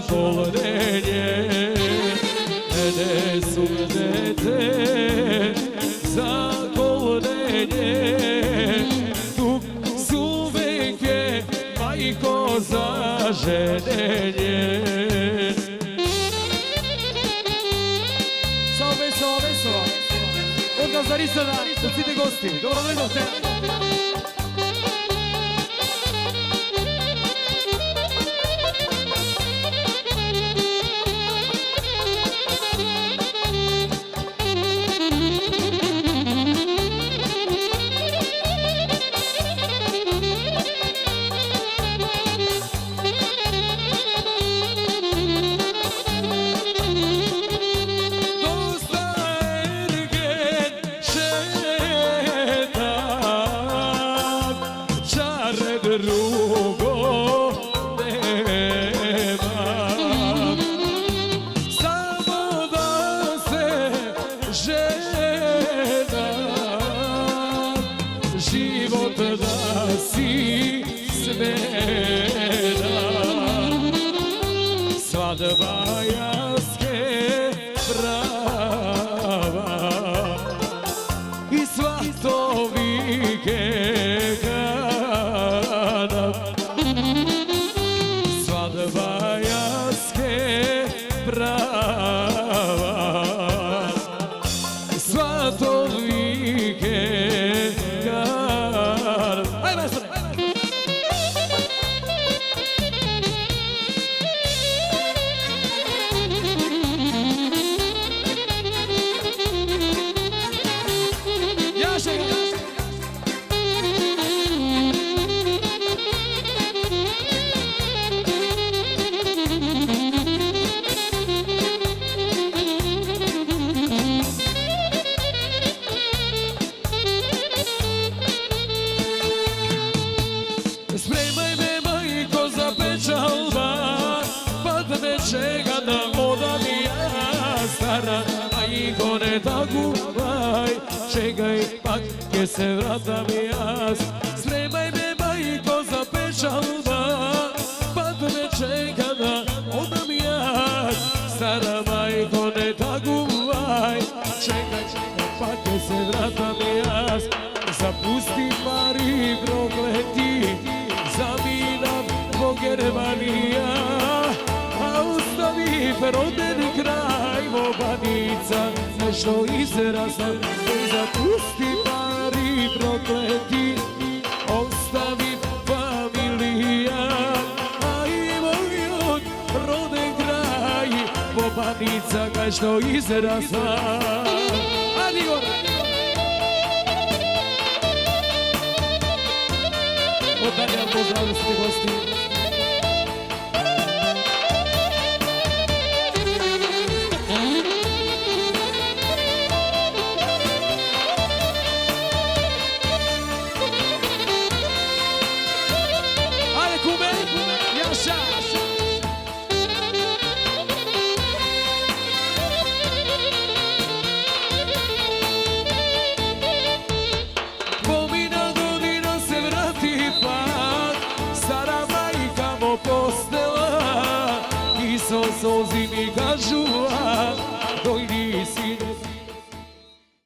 zakolenje, mene su dete zakolenje, dug su veke, majko za ženjenje. Vesela, organizarisana za cite gosti. Dobro dođete. Drugo nema, samo da se žena, život da si smena, svadba jaske prava i svatovike. Svadba jaske prava, svatovike gar. Ajde, majstore! Jaše ga! Spremaj me, majko, za pečalba, pa da me čega da odam ja stara. Majko, ne taguvaj, čekaj, pak gdje se vratam ja. Spremaj me, majko, za pečalba, pa da me čega da odam ja stara. Majko, ne taguvaj, čekaj, pak gdje se vratam ja. Zapusti Mari prokleti, zaminam po Germanija, a ostavi roden kraj Mobanica, nešto izrasla. Zapusti Mari prokleti, ostavi familija, a i moj roden kraj Mobanica, nešto izrasla. Adi gore! Oddaljam pozdrav za sve gosti. Ajde kume, Jaša! Postela i so solzi mi kažuva, doj